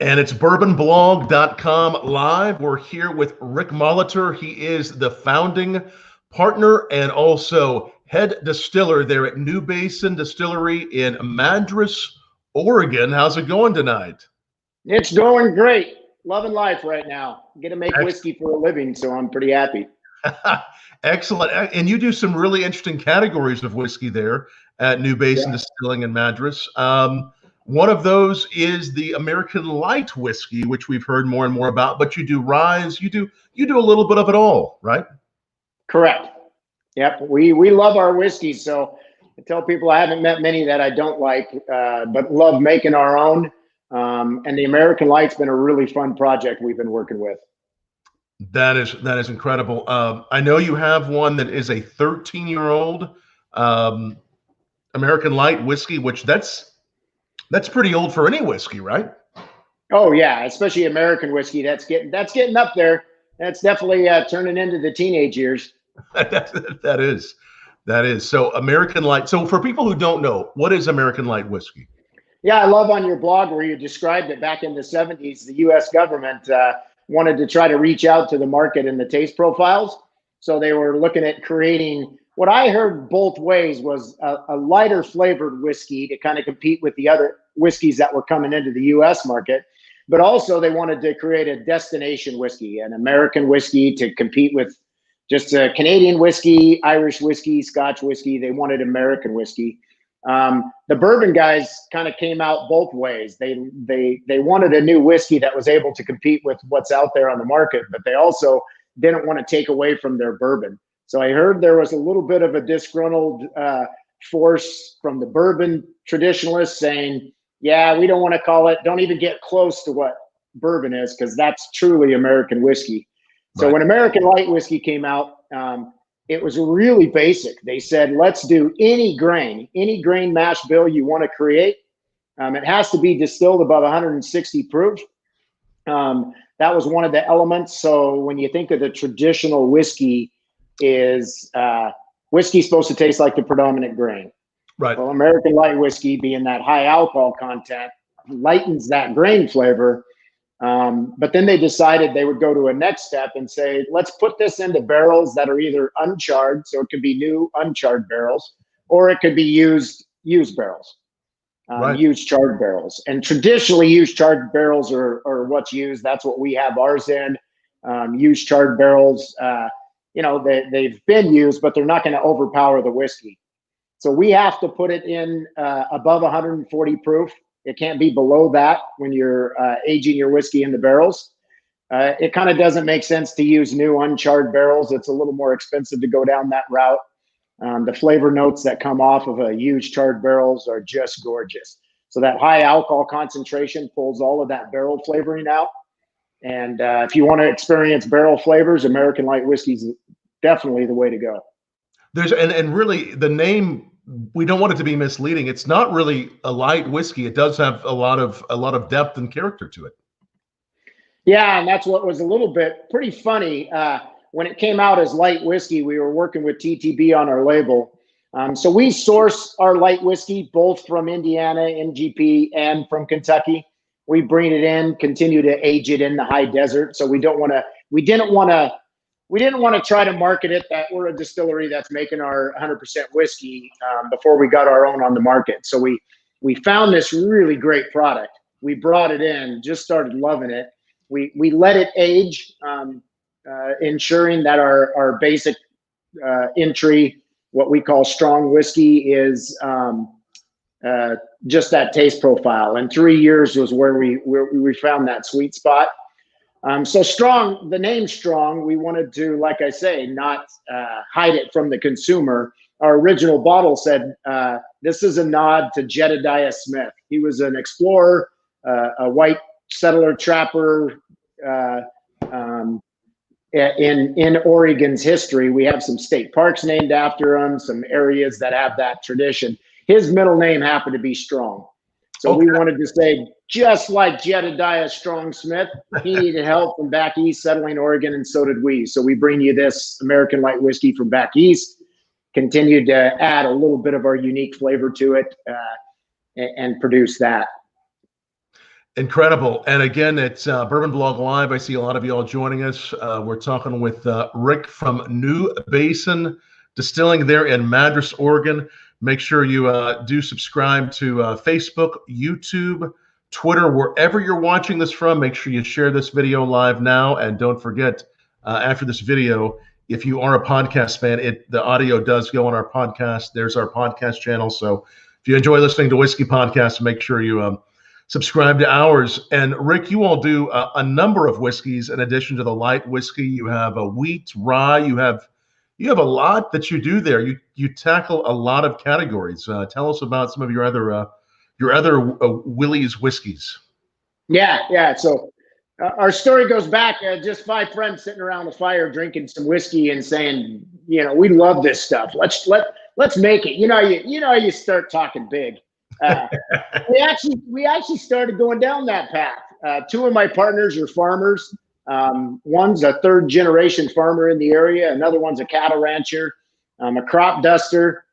And it's bourbonblog.com live. We're here with Rick Molitor. He is the founding partner and also head distiller there at New Basin Distillery in Madras, Oregon. How's it going tonight? It's going great. Loving life right now. Get to make whiskey for a living, so I'm pretty happy. Excellent. And you do some really interesting categories of whiskey there at New Basin Distilling in Madras. One of those is the American Light whiskey, which we've heard more and more about, but you do rye, you do a little bit of it all, right? Correct. Yep. We love our whiskey. So I tell people I haven't met many that I don't like, but love making our own. And the American Light's been a really fun project we've been working with. That is incredible. I know you have one that is a 13-year-old American Light whiskey, which that's pretty old for any whiskey, right? Oh yeah, especially American whiskey. That's getting up there. That's definitely turning into the teenage years. That is. So American Light. So for people who don't know, what is American Light whiskey? Yeah, I love on your blog where you described it back in the 70s, the U.S. government wanted to try to reach out to the market and the taste profiles. So they were looking at creating, what I heard both ways was a lighter flavored whiskey to kind of compete with the other whiskeys that were coming into the U.S. market. But also they wanted to create a destination whiskey, an American whiskey to compete with just a Canadian whiskey, Irish whiskey, Scotch whiskey. They wanted American whiskey. The bourbon guys kind of came out both ways. They wanted a new whiskey that was able to compete with what's out there on the market, but they also didn't want to take away from their bourbon. So I heard there was a little bit of a disgruntled force from the bourbon traditionalists saying, yeah, we don't want to call it, don't even get close to what bourbon is, because that's truly American whiskey. So when American Light whiskey came out, it was really basic. They said, let's do any grain mash bill you want to create. It has to be distilled above 160 proof. That was one of the elements. So when you think of the traditional whiskey, is whiskey supposed to taste like the predominant grain? Right. Well, American Light whiskey, being that high alcohol content, lightens that grain flavor. But then they decided they would go to a next step and say, let's put this into barrels that are either uncharred, so it could be new uncharred barrels, or it could be used barrels, used charred barrels. And traditionally, used charred barrels are what's used. That's what we have ours in. Used charred barrels, they've been used, but they're not going to overpower the whiskey. So we have to put it in above 140 proof. It can't be below that when you're aging your whiskey in the barrels. It kind of doesn't make sense to use new uncharred barrels. It's a little more expensive to go down that route. The flavor notes that come off of a used charred barrels are just gorgeous. So that high alcohol concentration pulls all of that barrel flavoring out. And if you want to experience barrel flavors, American Light whiskey is definitely the way to go. And really the name, we don't want it to be misleading. It's not really a light whiskey. It does have a lot of depth and character to it. Yeah, and that's what was a little bit pretty funny. When it came out as light whiskey, we were working with TTB on our label. So we source our light whiskey both from Indiana, NGP, and from Kentucky. We bring it in, continue to age it in the high desert. So we didn't want to try to market it that we're a distillery that's making our 100% whiskey before we got our own on the market. So we found this really great product. We brought it in, just started loving it. We let it age, ensuring that our basic entry, what we call strong whiskey, is just that taste profile. And 3 years was where we found that sweet spot. So strong, the name strong, we wanted to, like I say, not hide it from the consumer. Our original bottle said, this is a nod to Jedediah Smith. He was an explorer, a white settler trapper in Oregon's history. We have some state parks named after him, some areas that have that tradition. His middle name happened to be Strong. So we wanted to say, just like Jedediah Strong Smith, he needed help from back east settling Oregon, and so did we. So we bring you this American Light whiskey from back east, continued to add a little bit of our unique flavor to it, and produce that. Incredible. And again, it's Bourbon Blog Live. I see a lot of you all joining us. We're talking with Rick from New Basin Distilling there in Madras, Oregon. Make sure you do subscribe to Facebook, YouTube, Twitter, wherever you're watching this from. Make sure you share this video live now. And don't forget, after this video, if you are a podcast fan, the audio does go on our podcast. There's our podcast channel. So if you enjoy listening to Whiskey Podcasts, make sure you subscribe to ours. And Rick, you all do a number of whiskeys in addition to the light whiskey. You have a wheat, rye. You have a lot that you do there. You tackle a lot of categories. Tell us about some of your other Willie's whiskeys. Yeah. So our story goes back just 5 friends sitting around the fire drinking some whiskey and saying, we love this stuff. Let's make it. You start talking big. We actually started going down that path. 2 of my partners are farmers. One's a 3rd generation farmer in the area. Another one's a cattle rancher, a crop duster.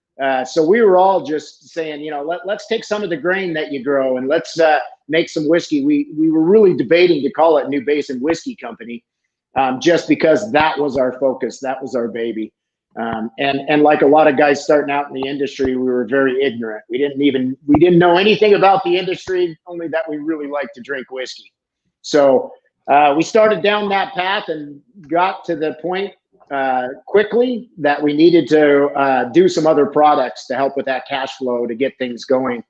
So we were all just saying, let's take some of the grain that you grow and let's make some whiskey. We were really debating to call it New Basin Whiskey Company, just because that was our focus. That was our baby. And like a lot of guys starting out in the industry, we were very ignorant. We didn't know anything about the industry, only that we really like to drink whiskey. So we started down that path and got to the point quickly that we needed to do some other products to help with that cash flow to get things going.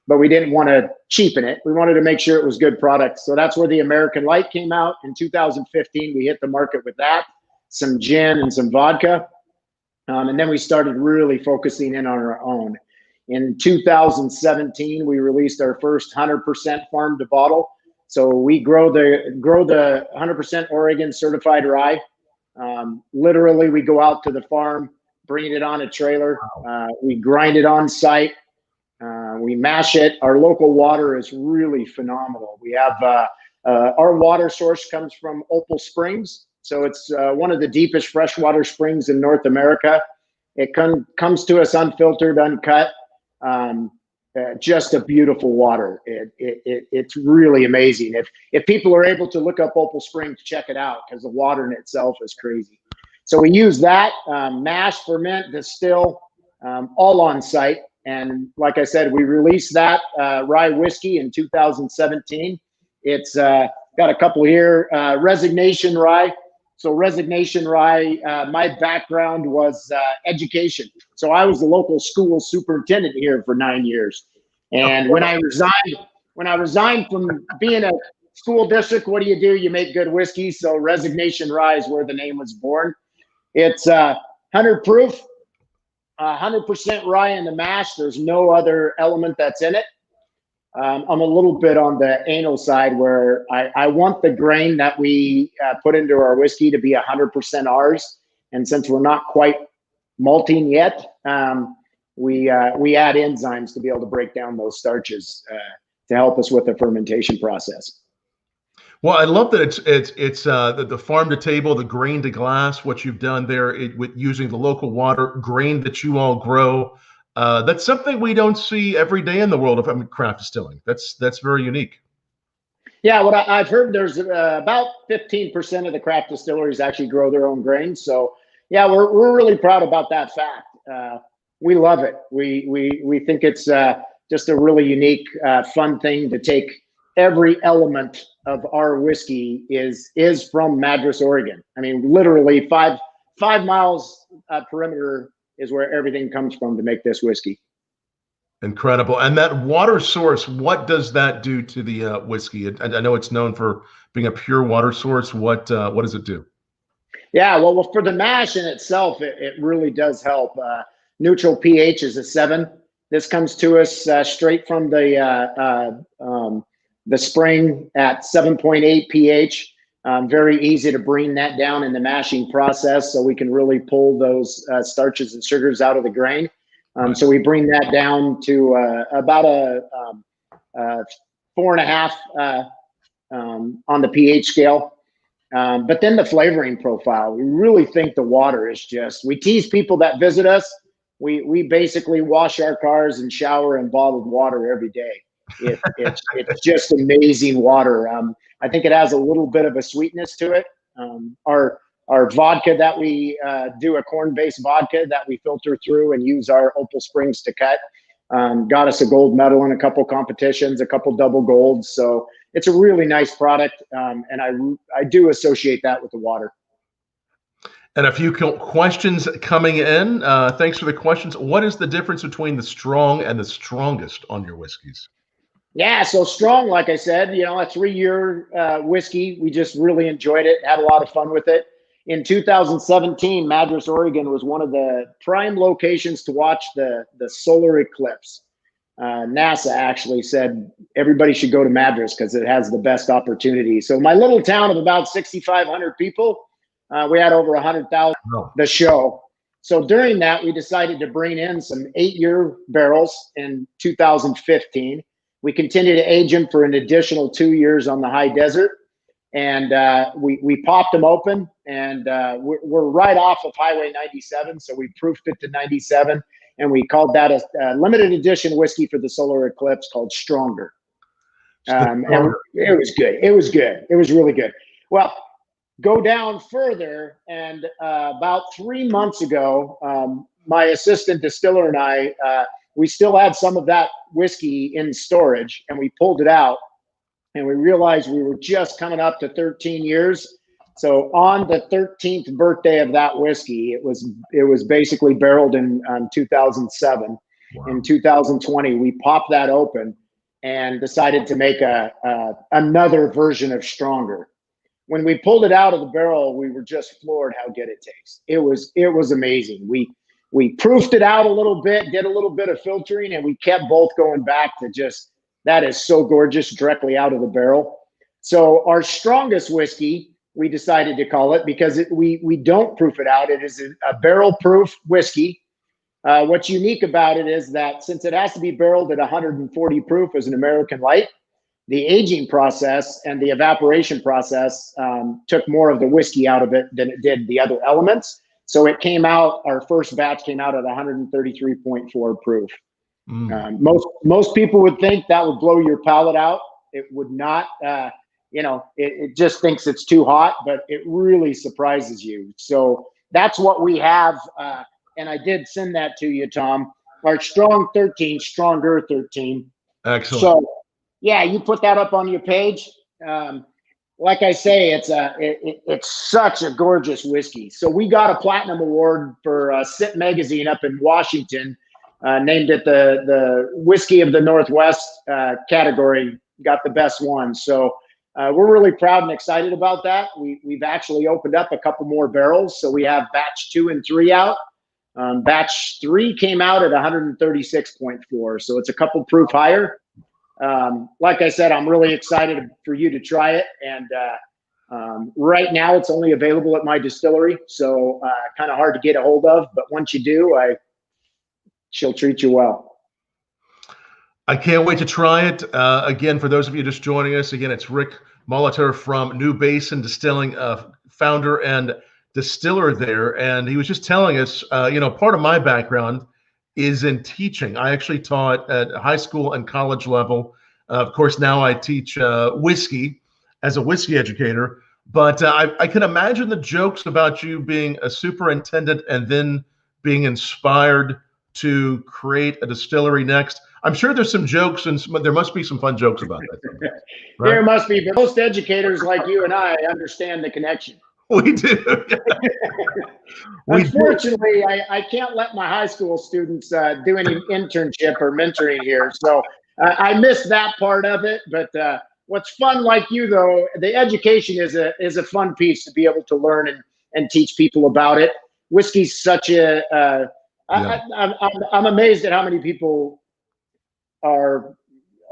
But we didn't want to cheapen it. We wanted to make sure it was good product. So that's where the American Light came out in 2015. We hit the market with that, some gin and some vodka. And then we started really focusing in on our own. In 2017, we released our first 100% farm to bottle. So we grow the 100% Oregon certified rye. Literally, we go out to the farm, bring it on a trailer. We grind it on site. We mash it. Our local water is really phenomenal. We have our water source comes from Opal Springs. So it's one of the deepest freshwater springs in North America. It comes to us unfiltered, uncut, just a beautiful water. It's really amazing. If people are able to look up Opal Springs, check it out because the water in itself is crazy. So we use that, mash, ferment, distill, all on site. And like I said, we released that rye whiskey in 2017. It's got a couple here, Resignation Rye. So Resignation Rye, my background was education. So I was the local school superintendent here for 9 years. And when I resigned from being a school district, what do? You make good whiskey. So Resignation Rye is where the name was born. It's 100 proof, 100% rye in the mash. There's no other element that's in it. I'm a little bit on the anal side where I want the grain that we put into our whiskey to be 100% ours. And since we're not quite malting yet, we add enzymes to be able to break down those starches to help us with the fermentation process. Well, I love that it's the farm to table, the grain to glass, what you've done there with using the local water, grain that you all grow. That's something we don't see every day in the world of craft distilling. That's very unique. Yeah, what I've heard, there's about 15% of the craft distilleries actually grow their own grain. So yeah, we're really proud about that fact. We love it. We think it's just a really unique, fun thing to take. Every element of our whiskey is from Madras, Oregon. I mean, literally five miles perimeter is where everything comes from to make this whiskey. Incredible. And that water source, what does that do to the whiskey? I know it's known for being a pure water source. What does it do? Yeah, well, for the mash in itself, it really does help. Neutral pH is a 7. This comes to us straight from the spring at 7.8 pH. Very easy to bring that down in the mashing process so we can really pull those starches and sugars out of the grain. So we bring that down to about a 4.5 on the pH scale. But then the flavoring profile, we really think the water is just, we tease people that visit us. We basically wash our cars and shower in bottled water every day. It's just amazing water. I think it has a little bit of a sweetness to it. Our vodka that we do, a corn-based vodka that we filter through and use our Opal Springs to cut, got us a gold medal in a couple competitions, a couple double golds. So it's a really nice product, and I do associate that with the water. And a few questions coming in. Thanks for the questions. What is the difference between the strong and the strongest on your whiskeys? Yeah, so strong, like I said, you know, a 3-year whiskey. We just really enjoyed it, had a lot of fun with it. In 2017, Madras, Oregon was one of the prime locations to watch the solar eclipse. NASA actually said everybody should go to Madras because it has the best opportunity. So my little town of about 6,500 people, we had over 100,000 the show. So during that, we decided to bring in some 8-year barrels in 2015. We continued to age them for an additional 2 years on the high desert. And we popped them open, and we're right off of Highway 97. So we proofed it to 97, and we called that a limited edition whiskey for the solar eclipse called Stronger. And it was good. It was good. It was really good. Well, go down further, and about 3 months ago, my assistant distiller and I, we still had some of that whiskey in storage, and we pulled it out. And we realized we were just coming up to 13 years. So on the 13th birthday of that whiskey, it was basically barreled in 2007. Wow. In 2020, we popped that open and decided to make another version of Stronger. When we pulled it out of the barrel, we were just floored how good it tastes. It was amazing. We proofed it out a little bit, did a little bit of filtering, and we kept both going back to just, that is so gorgeous directly out of the barrel. So our strongest whiskey, we decided to call it, because we don't proof it out. It is a barrel proof whiskey. What's unique about it is that since it has to be barreled at 140 proof as an American light, the aging process and the evaporation process took more of the whiskey out of it than it did the other elements. So it came out, our first batch came out at 133.4 proof. Most people would think that would blow your palate out. It would not. It just thinks it's too hot, but it really surprises you. So that's what we have, and I did send that to you, Tom. Our Stronger 13. Excellent. So yeah, you put that up on your page. Like I say, it's such a gorgeous whiskey. So we got a platinum award for Sip Magazine up in Washington. Named it the Whiskey of the Northwest category, got the best one. So we're really proud and excited about that. We've actually opened up a couple more barrels. So we have batch 2 and 3 out. Batch 3 came out at 136.4. So it's a couple proof higher. Like I said, I'm really excited for you to try it. And right now it's only available at my distillery. So kind of hard to get a hold of. But once you do, she'll treat you well. I can't wait to try it. Again, for those of you just joining us, again, it's Rick Molitor from New Basin Distilling, founder and distiller there. And he was just telling us, part of my background is in teaching. I actually taught at high school and college level. Of course, now I teach whiskey as a whiskey educator. But I can imagine the jokes about you being a superintendent and then being inspired to create a distillery next. I'm sure there's some jokes, and there must be some fun jokes about that. Right? There must be, but most educators like you and I understand the connection. We do. Unfortunately, I can't let my high school students do any internship or mentoring here, so I missed that part of it. But what's fun, like you though, the education is a fun piece to be able to learn and teach people about it. Whiskey's such a I'm amazed at how many people are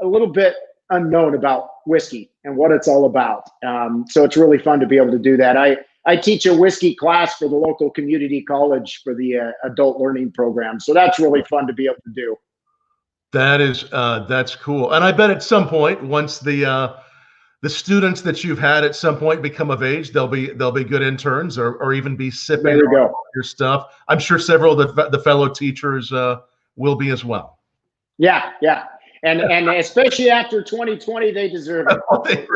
a little bit unknown about whiskey and what it's all about. So it's really fun to be able to do that. I teach a whiskey class for the local community college for the adult learning program. So that's really fun to be able to do. That's cool. And I bet at some point, once the students that you've had at some point become of age, they'll be good interns or even be sipping your stuff. I'm sure several of the fellow teachers will be as well. Yeah. And especially after 2020, they deserve it.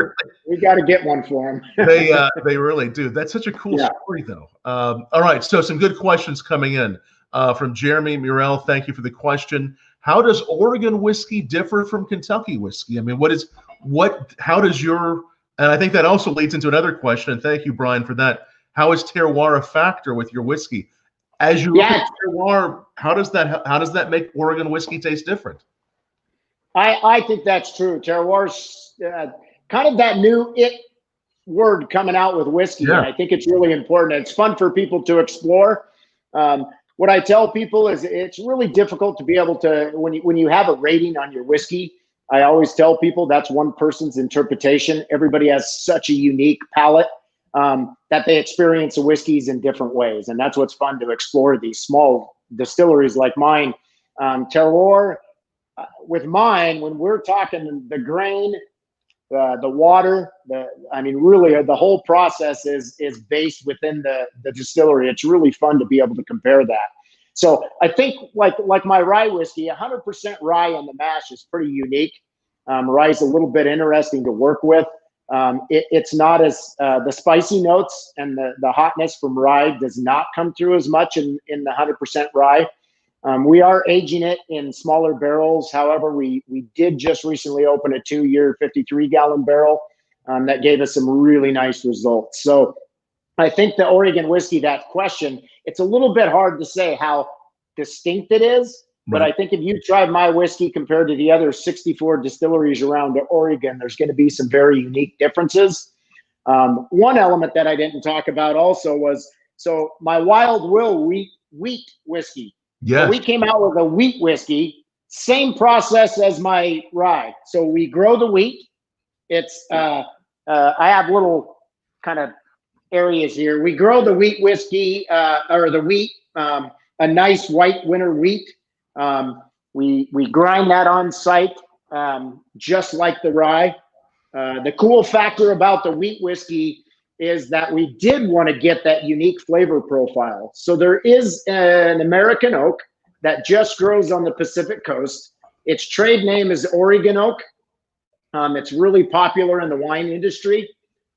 We got to get one for them. They really do. That's such a cool story, though. All right, so some good questions coming in from Jeremy Murrell. Thank you for the question. How does Oregon whiskey differ from Kentucky whiskey? I mean, how does your, and I think that also leads into another question, and thank you, Brian, for that. How is terroir a factor with your whiskey? As you look at terroir, how does that make Oregon whiskey taste different? I think that's true. Terroir's kind of that new word coming out with whiskey. Yeah. And I think it's really important. It's fun for people to explore. What I tell people is it's really difficult to be able to, when you have a rating on your whiskey, I always tell people that's one person's interpretation. Everybody has such a unique palate that they experience the whiskeys in different ways. And that's what's fun to explore these small distilleries like mine. Terroir, with mine, when we're talking the grain, the water, really the whole process is based within the distillery. It's really fun to be able to compare that. So I think like my rye whiskey, 100% rye on the mash is pretty unique. Rye is a little bit interesting to work with. It's not as the spicy notes and the hotness from rye does not come through as much in the 100% rye. We are aging it in smaller barrels. However, we did just recently open a 2-year 53-gallon barrel that gave us some really nice results. So I think the Oregon whiskey, that question, it's a little bit hard to say how distinct it is. But I think if you tried my whiskey compared to the other 64 distilleries around Oregon, there's going to be some very unique differences. One element that I didn't talk about also was, so my Wild Will wheat whiskey. Yeah, so we came out with a wheat whiskey, same process as my rye. So we grow the wheat. It's I have little kind of areas here. We grow the wheat whiskey or the wheat, a nice white winter wheat. We grind that on site, just like the rye. The cool factor about the wheat whiskey is that we did want to get that unique flavor profile. So there is an American oak that just grows on the Pacific Coast. Its trade name is Oregon oak. It's really popular in the wine industry.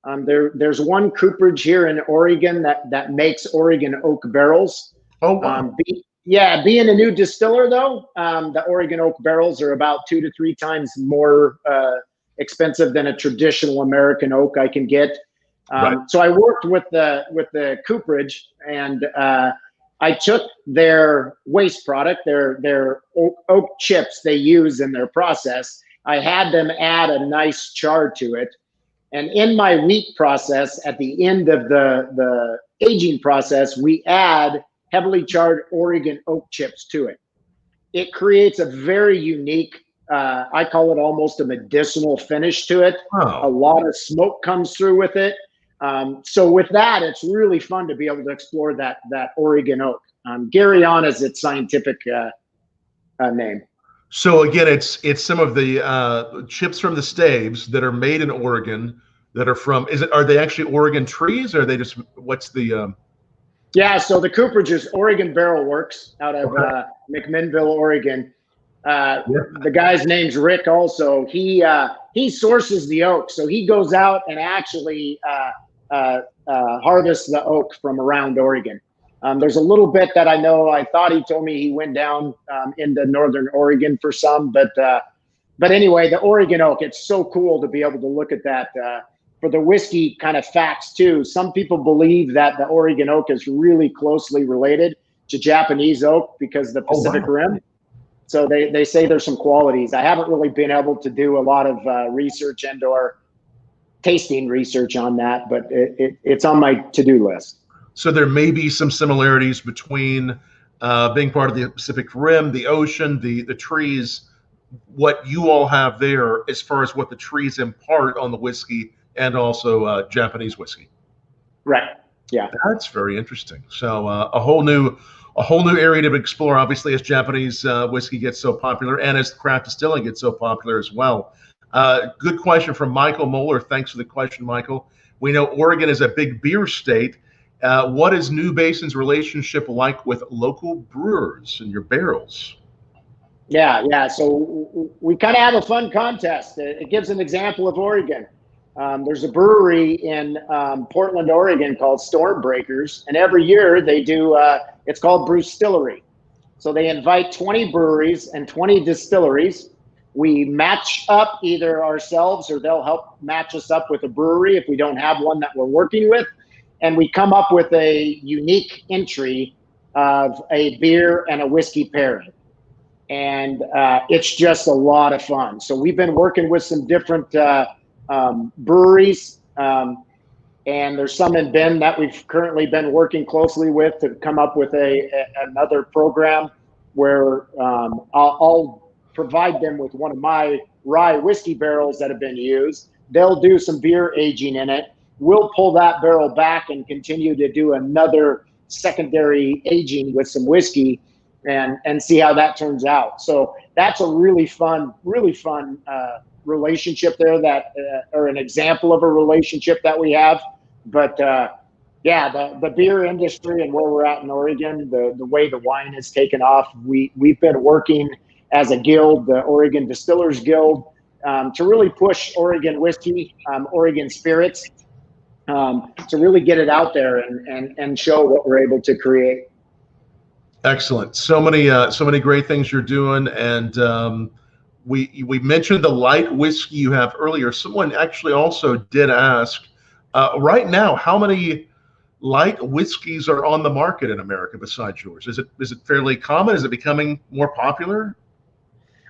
There's one cooperage here in Oregon that makes Oregon oak barrels. Oh, wow. Being a new distiller, though, the Oregon oak barrels are about 2 to 3 times more expensive than a traditional American oak I can get. So I worked with the cooperage, and I took their waste product, their oak chips they use in their process. I had them add a nice char to it. And in my wheat process, at the end of the aging process, we add heavily charred Oregon oak chips to it. It creates a very unique, I call it almost a medicinal finish to it. Oh. A lot of smoke comes through with it. So with that, it's really fun to be able to explore that Oregon oak. Garryon is its scientific name. So again, it's some of the chips from the staves that are made in Oregon that are from. Are they actually Oregon trees, or are they just what's the? Yeah, so the cooperage is Oregon Barrel Works out of McMinnville, Oregon. The guy's name's Rick. Also, he sources the oak, so he goes out and actually harvests the oak from around Oregon. There's a little bit that I know. I thought he told me he went down into northern Oregon for some, but anyway, the Oregon oak. It's so cool to be able to look at that. For the whiskey kind of facts too, some people believe that the Oregon oak is really closely related to Japanese oak because of the Pacific Rim. So they say there's some qualities. I haven't really been able to do a lot of research and/or tasting research on that, but it's on my to-do list. So there may be some similarities between being part of the Pacific Rim, the ocean, the trees, what you all have there as far as what the trees impart on the whiskey, and also Japanese whiskey. Right. Yeah. That's very interesting. So a whole new area to explore, obviously, as Japanese whiskey gets so popular and as craft distilling gets so popular as well. Good question from Michael Moeller. Thanks for the question, Michael. We know Oregon is a big beer state. What is New Basin's relationship like with local brewers and your barrels? Yeah. So we kind of have a fun contest. It gives an example of Oregon. There's a brewery in Portland, Oregon called Stormbreakers, and every year they do. It's called Brewstillery. So they invite 20 breweries and 20 distilleries. We match up either ourselves or they'll help match us up with a brewery if we don't have one that we're working with. And we come up with a unique entry of a beer and a whiskey pairing. And it's just a lot of fun. So we've been working with some different breweries. And there's some in Bend that we've currently been working closely with to come up with another program where I'll provide them with one of my rye whiskey barrels that have been used. They'll do some beer aging in it. We'll pull that barrel back and continue to do another secondary aging with some whiskey and see how that turns out. So that's a really fun relationship there that or an example of a relationship that we have. But the beer industry and where we're at in Oregon, the way the wine has taken off, we've been working as a guild, the Oregon Distillers Guild, to really push Oregon whiskey, Oregon spirits, to really get it out there and show what we're able to create. Excellent. So many great things you're doing, and we mentioned the light whiskey you have earlier. Someone actually also did ask, right now, how many light whiskeys are on the market in America besides yours? Is it fairly common? Is it becoming more popular?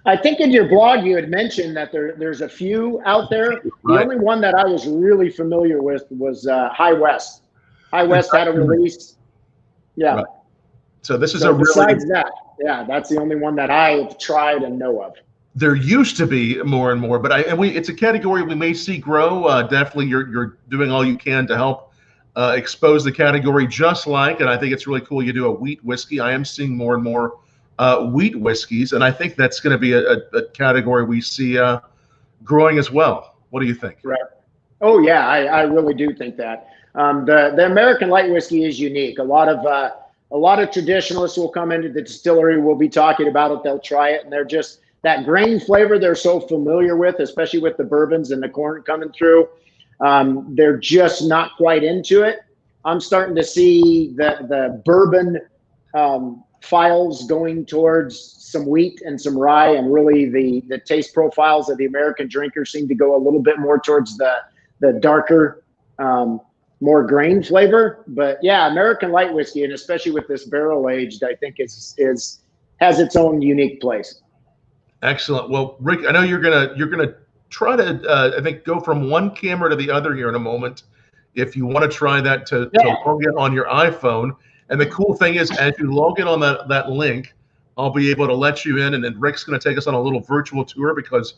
I think in your blog you had mentioned that there's a few out there. The Right. only one that I was really familiar with was High West. High West had a release. Yeah. Right. So this is So a really. besides that, yeah, that's the only one that I've tried and know of. There used to be more and more, but it's a category we may see grow. Definitely, you're doing all you can to help expose the category. Just like, and I think it's really cool, you do a wheat whiskey. I am seeing more and more wheat whiskeys, and I think that's going to be a category we see growing as well. What do you think? Right. Oh yeah, I really do think that the American light whiskey is unique. A lot of traditionalists will come into the distillery. We'll be talking about it. They'll try it, and they're just that grain flavor they're so familiar with, especially with the bourbons and the corn coming through. They're just not quite into it. I'm starting to see the bourbon files going towards some wheat and some rye, and really the taste profiles of the American drinker seem to go a little bit more towards the darker, more grain flavor. But yeah, American light whiskey, and especially with this barrel aged, I think has its own unique place. Excellent. Well, Rick, I know you're gonna try to I think go from one camera to the other here in a moment. If you want to try that to log in on your iPhone. And the cool thing is, as you log in on that link, I'll be able to let you in, and then Rick's going to take us on a little virtual tour, because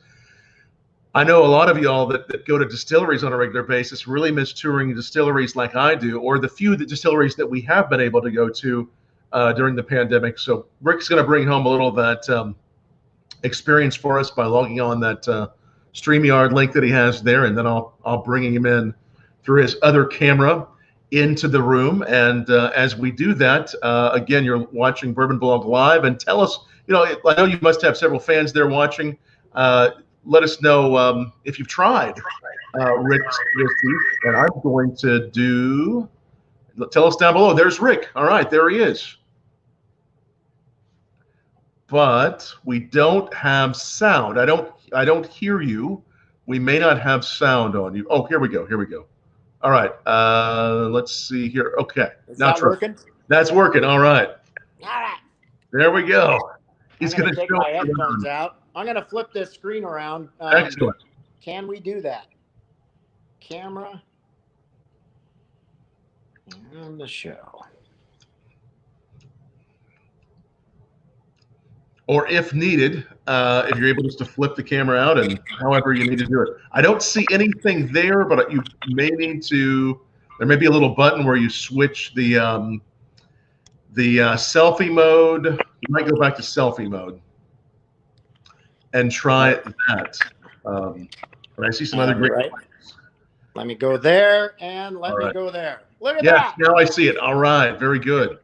I know a lot of y'all that go to distilleries on a regular basis really miss touring distilleries like I do, or the few distilleries that we have been able to go to during the pandemic. So Rick's going to bring home a little of that experience for us by logging on that StreamYard link that he has there, and then I'll bring him in through his other camera into the room. And as we do that, again, you're watching Bourbon Blog Live, and tell us, I know you must have several fans there watching. Let us know if you've tried Rick's whiskey, and I'm going to tell us down below. There's Rick. All right, there he is. But we don't have sound. I don't hear you. We may not have sound on you. Oh, here we go. All right. Let's see here. Okay. Is that working? That's working. All right. All right. There we go. He's going to take my headphones out. I'm going to flip this screen around. Excellent. Can we do that? Camera on the show. Or if needed, if you're able just to flip the camera out, and however you need to do it. I don't see anything there, but you may need to. There may be a little button where you switch the selfie mode. You might go back to selfie mode and try that. But I see some other great. Right. Let me go there, and let me go there. Look at that. Now I see it. All right, very good.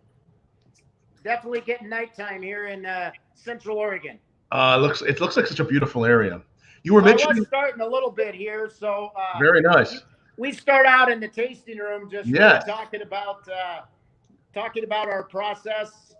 Definitely getting nighttime here in Central Oregon. It looks like such a beautiful area. You were Well, I was mentioning starting a little bit here, so very nice. we start out in the tasting room, just really Yes. talking about our process.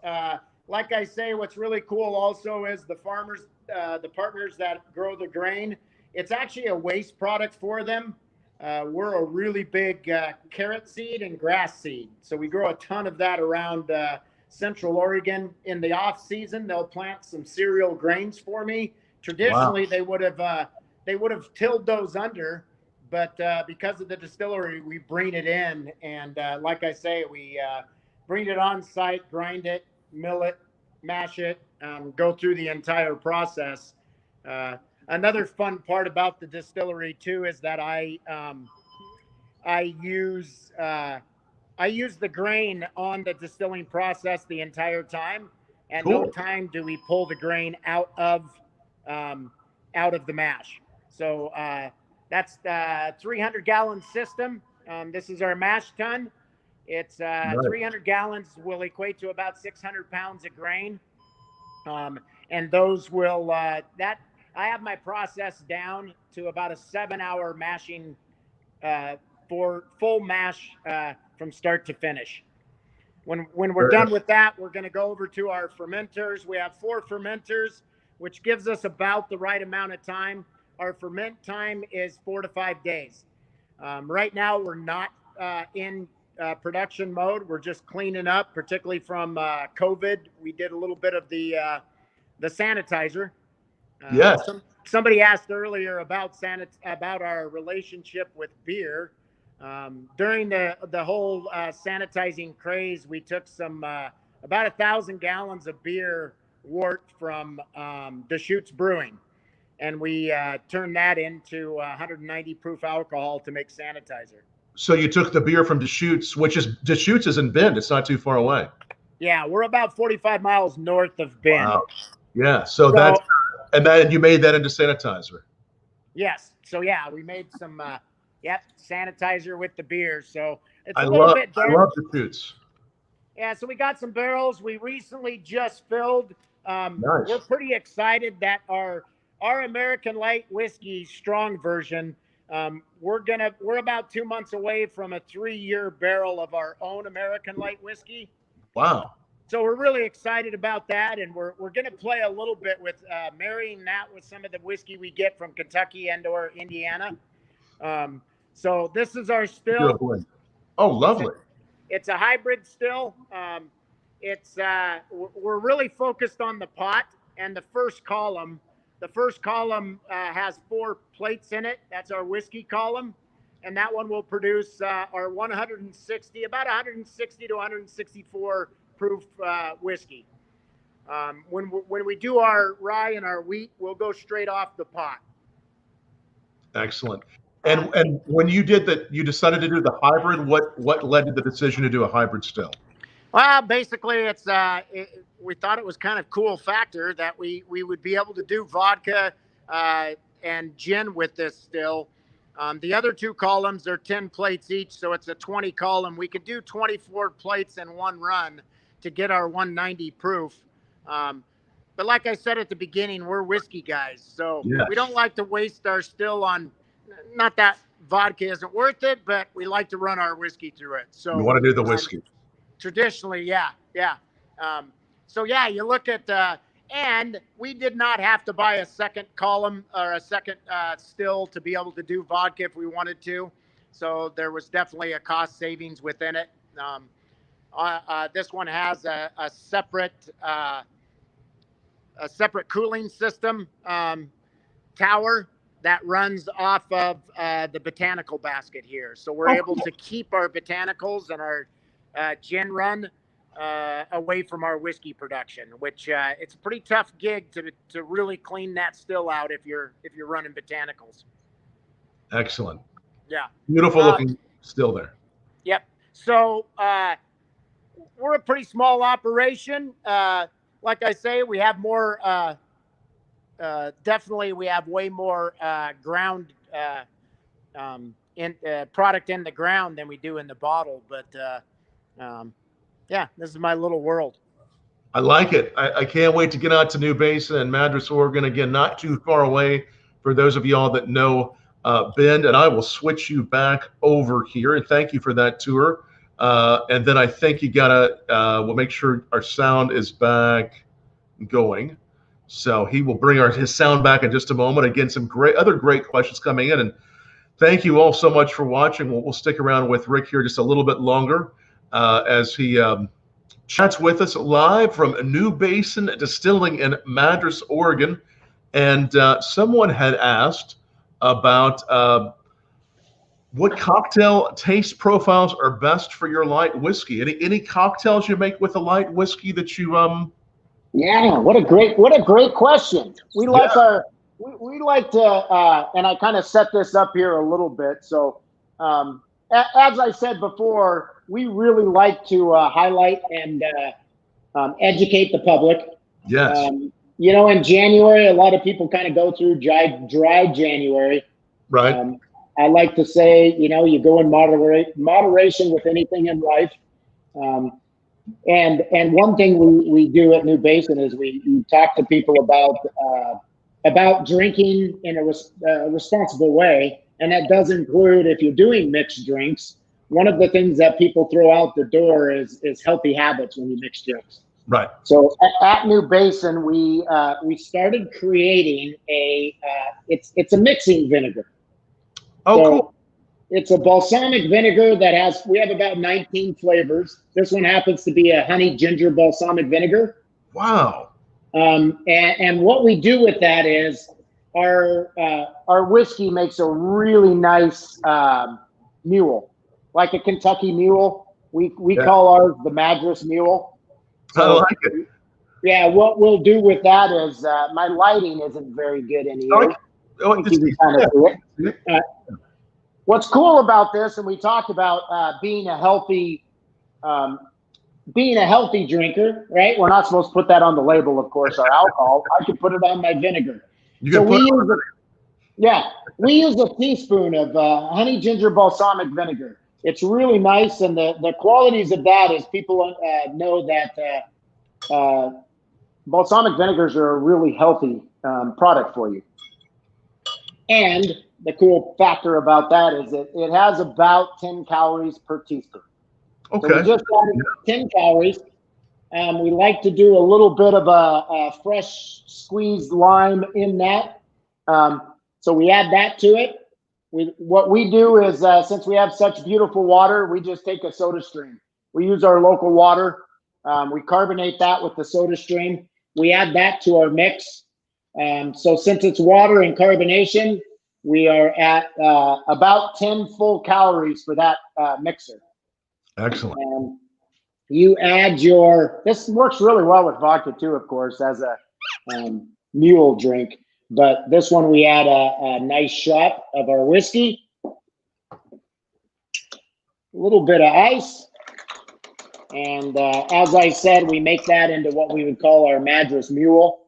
Like I say, what's really cool also is the farmers, the partners that grow the grain. It's actually a waste product for them. We're a really big carrot seed and grass seed, so we grow a ton of that around Central Oregon. In the off season, they'll plant some cereal grains for me. Wow. Traditionally, they would have tilled those under, but because of the distillery, we bring it in, and like I say, we bring it on site, grind it, mill it, mash it, go through the entire process. Another fun part about the distillery too is that I use the grain on the distilling process the entire time, and Cool. no time do we pull the grain out of the mash. So that's the 300-gallon system. This is our mash tun. It's Nice. 300 gallons will equate to about 600 pounds of grain. And those will, that I have my process down to about a 7-hour mashing for full mash from start to finish. When we're done with that, we're going to go over to our fermenters. We have 4 fermenters, which gives us about the right amount of time. Our ferment time is 4 to 5 days. Right now, we're not in production mode. We're just cleaning up, particularly from COVID. We did a little bit of the sanitizer. Yes. Somebody asked earlier about our relationship with beer. During the whole sanitizing craze, we took some about 1,000 gallons of beer wort from Deschutes Brewing, and we turned that into 190 proof alcohol to make sanitizer. So you took the beer from Deschutes, Deschutes is in Bend. It's not too far away. Yeah, we're about 45 miles north of Bend. Wow. Yeah. So that's, and then you made that into sanitizer. Yes. So yeah, we made some sanitizer with the beer. So it's I a little bit love Deschutes. Yeah, so we got some barrels. We recently just filled. Nice. We're pretty excited that our American Light Whiskey strong version. We're about 2 months away from a 3-year barrel of our own American Light Whiskey. Wow. So we're really excited about that, and we're going to play a little bit with marrying that with some of the whiskey we get from Kentucky and/or Indiana. So this is our still. Oh, lovely. It's a hybrid still. We're really focused on the pot and the first column. The first column has 4 plates in it. That's our whiskey column, and that one will produce our 160 to 164 proof whiskey. When we do our rye and our wheat, we'll go straight off the pot. Excellent. And when you did that, you decided to do the hybrid. What led to the decision to do a hybrid still? Well, basically, we thought it was kind of cool factor that we would be able to do vodka and gin with this still. The other 2 columns are 10 plates each, so it's a 20 column. We could do 24 plates in one run to get our 190 proof. But like I said at the beginning, we're whiskey guys, so we don't like to waste our still on. Not that vodka isn't worth it, but we like to run our whiskey through it. So you want to do the whiskey. Traditionally, yeah. So yeah, you look at, and we did not have to buy a second column or a second still to be able to do vodka if we wanted to. So there was definitely a cost savings within it. This one has a separate cooling system tower that runs off of the botanical basket here. So we're able to keep our botanicals and our gin run away from our whiskey production, which it's a pretty tough gig to really clean that still out if you're running botanicals. Excellent. Yeah. Beautiful looking still there. Yep. So we're a pretty small operation. Like I say, we have more. Definitely, we have way more ground product in the ground than we do in the bottle. But yeah, this is my little world. I like it. I can't wait to get out to New Basin and Madras, Oregon. Again, not too far away for those of y'all that know Bend. And I will switch you back over here. And thank you for that tour. And then I think you gotta, we'll make sure our sound is back going. So he will bring his sound back in just a moment. Again, some other great questions coming in. And thank you all so much for watching. We'll stick around with Rick here just a little bit longer as he chats with us live from New Basin Distilling in Madras, Oregon. And someone had asked about what cocktail taste profiles are best for your light whiskey. Any cocktails you make with a light whiskey that you Yeah, what a great question. We like we like to and I kind of set this up here a little bit. So as I said before, we really like to highlight and educate the public. Yes. You know, in January, a lot of people kind of go through dry January. Right. I like to say, you know, you go in moderation with anything in life. And one thing we do at New Basin is we talk to people about drinking in a responsible way. And that does include, if you're doing mixed drinks, one of the things that people throw out the door is healthy habits when you mix drinks. Right. So at New Basin, we started creating it's a mixing vinegar. Oh, so, cool. It's a balsamic vinegar that we have about 19 flavors. This one happens to be a honey ginger balsamic vinegar. Wow. And what we do with that is our whiskey makes a really nice mule, like a Kentucky mule. We call ours the Madras Mule. So, I like it. Yeah, what we'll do with that is my lighting isn't very good in here. What's cool about this, and we talked about being a healthy drinker, right? We're not supposed to put that on the label, of course, our alcohol. I could put it on my vinegar. We use a teaspoon of honey ginger balsamic vinegar. It's really nice, and the qualities of that is people know that balsamic vinegars are a really healthy product for you. And the cool factor about that is that it has about 10 calories per teaspoon. Okay. So we just added 10 calories. We like to do a little bit of a fresh squeezed lime in that. So we add that to it. What we do is, since we have such beautiful water, we just take a soda stream. We use our local water. We carbonate that with the soda stream. We add that to our mix. So since it's water and carbonation, we are at about 10 full calories for that mixer. Excellent. You add this works really well with vodka too, of course, as a mule drink. But this one, we add a nice shot of our whiskey, a little bit of ice. And as I said, we make that into what we would call our Madras Mule.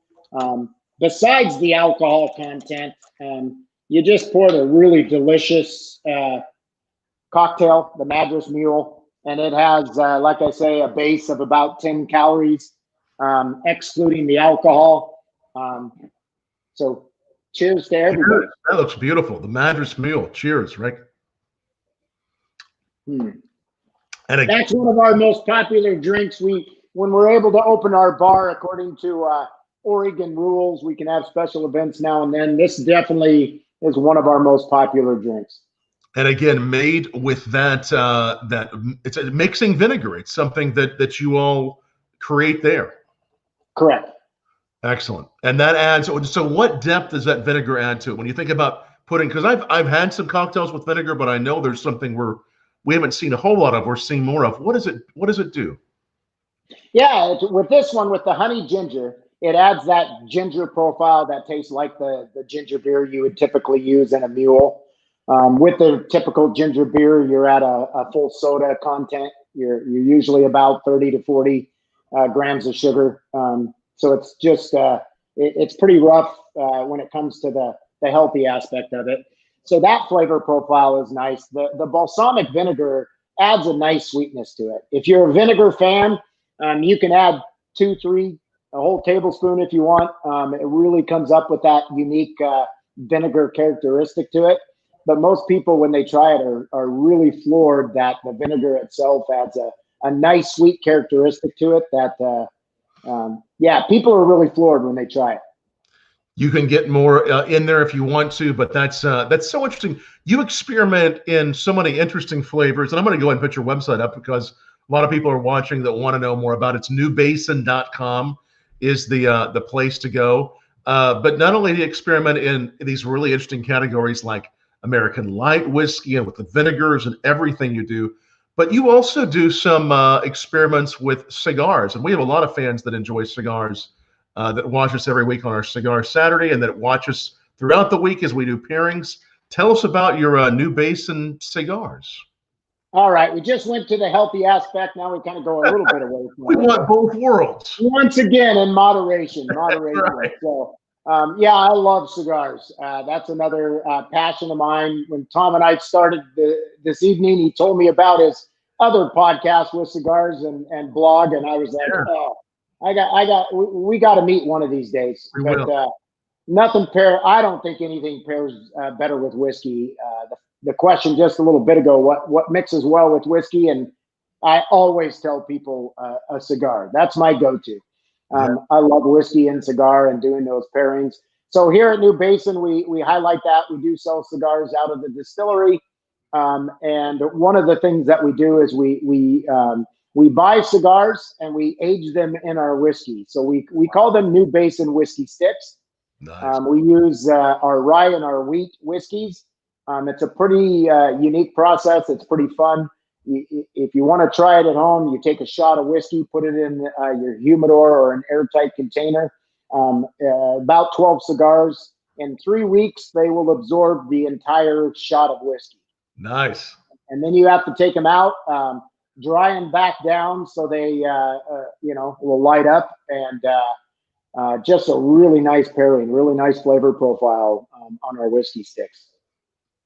Besides the alcohol content, you just poured a really delicious cocktail, the Madras Mule. And it has, like I say, a base of about 10 calories, excluding the alcohol. So cheers to everybody. That looks beautiful. The Madras Mule. Cheers, Rick. And that's one of our most popular drinks. When we're able to open our bar according to Oregon rules, we can have special events now and then. This definitely is one of our most popular drinks. And again, made with that it's a mixing vinegar. It's something that you all create there. Correct. Excellent. And that adds, so what depth does that vinegar add to it? When you think about putting, because I've had some cocktails with vinegar, but I know there's something we haven't seen a whole lot of, we're seeing more of. What does it do? Yeah, with this one, with the honey ginger, it adds that ginger profile that tastes like the ginger beer you would typically use in a mule. With the typical ginger beer, you're at a full soda content. You're usually about 30 to 40 grams of sugar. So it's just it's pretty rough when it comes to the healthy aspect of it. So that flavor profile is nice. The balsamic vinegar adds a nice sweetness to it. If you're a vinegar fan, you can add 2, 3, a whole tablespoon if you want. It really comes up with that unique vinegar characteristic to it. But most people, when they try it, are really floored that the vinegar itself adds a nice sweet characteristic to it that, yeah, people are really floored when they try it. You can get more in there if you want to, but that's so interesting. You experiment in so many interesting flavors, and I'm going to go ahead and put your website up because a lot of people are watching that want to know more about it. It's newbasin.com is the place to go. But not only do you experiment in these really interesting categories like American light whiskey and with the vinegars and everything you do, but you also do some experiments with cigars, and we have a lot of fans that enjoy cigars. That watch us every week on our Cigar Saturday and that watch us throughout the week as we do pairings. Tell us about your New Basin cigars. All right. We just went to the healthy aspect. Now we kind of go a little bit away from We want both worlds. Once again, in moderation. Right. So, yeah, I love cigars. That's another passion of mine. When Tom and I started this evening, he told me about his other podcast with cigars and blog. And I was like, Yeah. oh, we got to meet one of these days. We but will. Nothing I don't think anything pairs better with whiskey. The question just a little bit ago, what mixes well with whiskey? And I always tell people a cigar. That's my go-to. I love whiskey and cigar and doing those pairings. So here at New Basin, we highlight that. We do sell cigars out of the distillery. And one of the things that we do is we buy cigars and we age them in our whiskey. So we call them New Basin whiskey sticks. Nice. We use our rye and our wheat whiskeys. It's a pretty unique process. It's pretty fun. If you want to try it at home, you take a shot of whiskey, put it in your humidor or an airtight container. About 12 cigars. In 3 weeks, they will absorb the entire shot of whiskey. Nice. And then you have to take them out. Dry them back down so they will light up, and just a really nice pairing, really nice flavor profile on our whiskey sticks.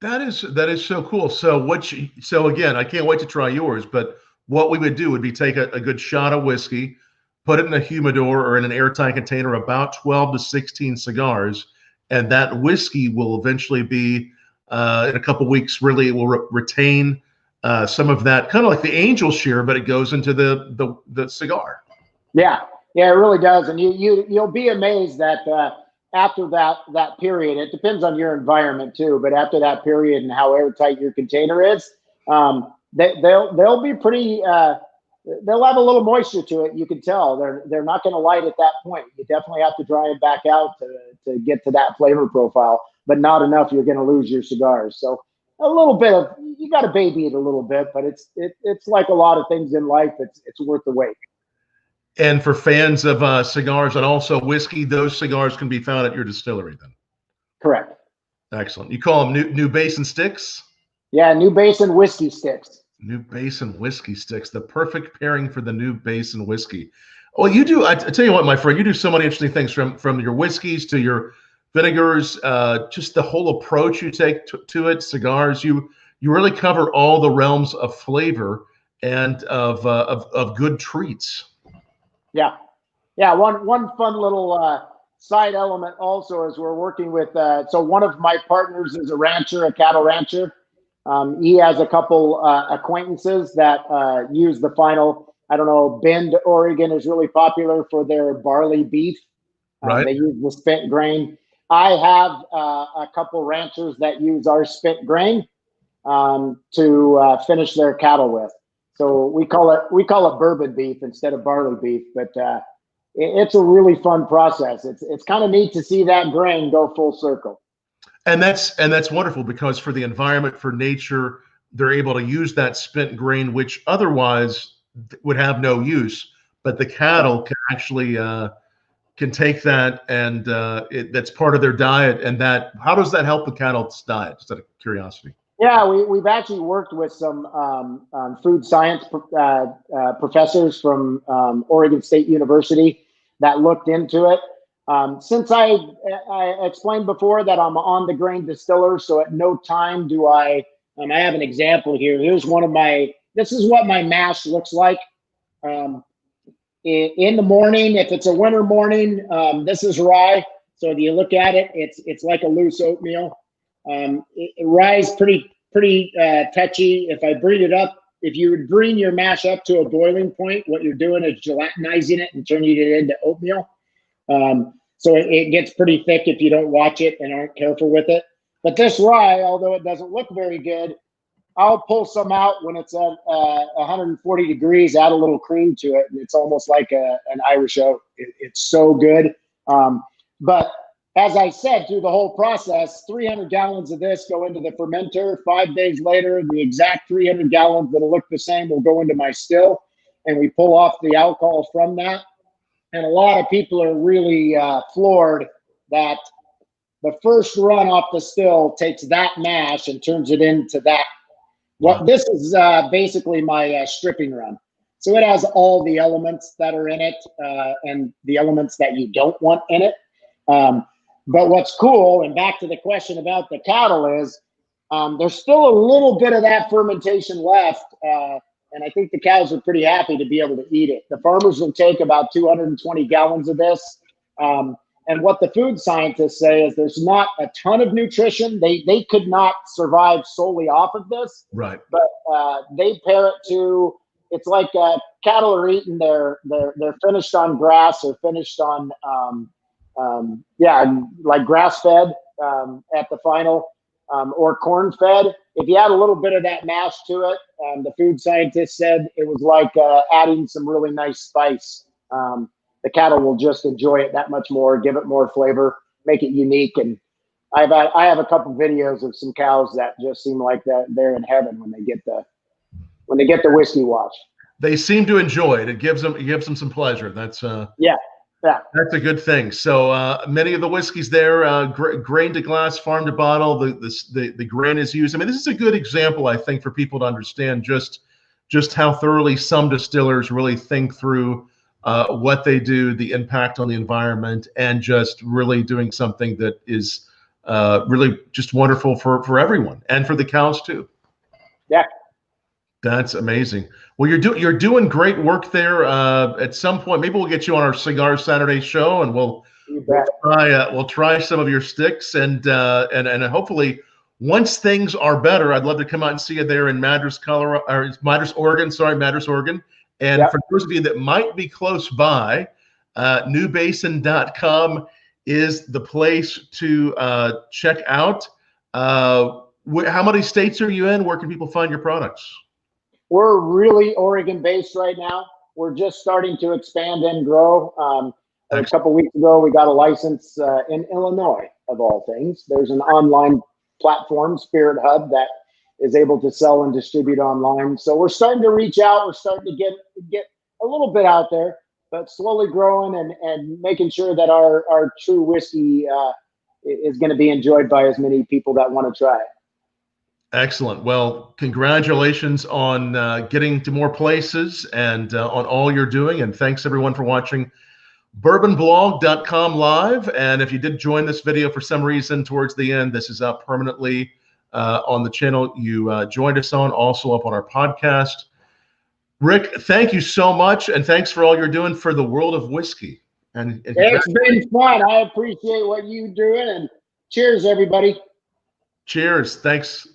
That is so cool. So again, I can't wait to try yours, but what we would do would be take a good shot of whiskey, put it in a humidor or in an airtight container, about 12 to 16 cigars, and that whiskey will eventually be in a couple weeks, really it will retain some of that, kind of like the angel share, but it goes into the cigar. Yeah, it really does, and you'll be amazed that after that period, it depends on your environment too. But after that period and how airtight your container is, they'll be pretty. They'll have a little moisture to it. You can tell they're not going to light at that point. You definitely have to dry it back out to get to that flavor profile, but not enough you're going to lose your cigars. So a little bit of, you got to baby it a little bit, but it's like a lot of things in life. It's worth the wait. And for fans of cigars and also whiskey, those cigars can be found at your distillery then. Correct. Excellent. You call them New Basin sticks? Yeah, New Basin whiskey sticks. New Basin whiskey sticks, the perfect pairing for the New Basin whiskey. Well, you do. I tell you what, my friend, you do so many interesting things from your whiskeys to your vinegars, just the whole approach you take to it. Cigars, you really cover all the realms of flavor and of good treats. Yeah. One fun little side element also is we're working with. So one of my partners is a rancher, a cattle rancher. He has a couple acquaintances that use the final. I don't know. Bend, Oregon is really popular for their barley beef. Right. They use the spent grain. I have a couple ranchers that use our spent grain to finish their cattle with. So we call it bourbon beef instead of barley beef, but it's a really fun process. It's kind of neat to see that grain go full circle. And that's wonderful because for the environment, for nature, they're able to use that spent grain, which otherwise would have no use. But the cattle can actually can take that, and that's part of their diet. And how does that help the cattle's diet? Just out of curiosity. Yeah, we've actually worked with some food science professors from Oregon State University that looked into it. Since I explained before that I'm on the grain distiller, so at no time do I have an example here. Here's this is what my mash looks like. in the morning, if it's a winter morning, this is rye. So if you look at it, it's like a loose oatmeal. Rye is pretty touchy. If I breed it up, if you would bring your mash up to a boiling point, what you're doing is gelatinizing it and turning it into oatmeal. So it gets pretty thick if you don't watch it and aren't careful with it. But this rye, although it doesn't look very good, I'll pull some out when it's at 140 degrees, add a little cream to it, and it's almost like an Irish oat. It's so good. But as I said, through the whole process, 300 gallons of this go into the fermenter. 5 days later, the exact 300 gallons that'll look the same will go into my still, and we pull off the alcohol from that. And a lot of people are really floored that the first run off the still takes that mash and turns it into that. Well, this is basically my stripping run. So it has all the elements that are in it and the elements that you don't want in it. But what's cool, and back to the question about the cattle, is there's still a little bit of that fermentation left. And I think the cows are pretty happy to be able to eat it. The farmers will take about 220 gallons of this. And what the food scientists say is there's not a ton of nutrition. They could not survive solely off of this. Right. But they pair it to, it's like cattle are eating they're finished on grass or finished on, like grass fed at the final or corn fed. If you add a little bit of that mash to it, the food scientists said it was like adding some really nice spice. The cattle will just enjoy it that much more, give it more flavor, make it unique. And I have a couple videos of some cows that just seem like that they're in heaven when they get the whiskey wash. They seem to enjoy it. It gives them some pleasure. That's yeah. That's a good thing. So many of the whiskeys there, grain to glass, farm to bottle. The grain is used. I mean, this is a good example, I think, for people to understand just how thoroughly some distillers really think through what they do, the impact on the environment, and just really doing something that is really just wonderful for everyone and for the cows too. Yeah. That's amazing. Well, you're doing great work there. At some point, maybe we'll get you on our Cigar Saturday show, and we'll try some of your sticks, and hopefully, once things are better, I'd love to come out and see you there in Madras, Oregon. Madras, Oregon. And for those of you that might be close by, newbasin.com is the place to check out. How many states are you in? Where can people find your products? We're really Oregon-based right now. We're just starting to expand and grow. A couple of weeks ago, we got a license in Illinois, of all things. There's an online platform, Spirit Hub, that is able to sell and distribute online. So we're starting to reach out. We're starting to get a little bit out there, but slowly growing and making sure that our true whiskey is going to be enjoyed by as many people that want to try it. Excellent. Well, congratulations on getting to more places and on all you're doing. And thanks everyone for watching bourbonblog.com live. And if you did join this video for some reason towards the end, this is up permanently on the channel you joined us on, also up on our podcast. Rick, thank you so much. And thanks for all you're doing for the world of whiskey. And it's been fun. I appreciate what you're doing, and cheers, everybody. Cheers. Thanks.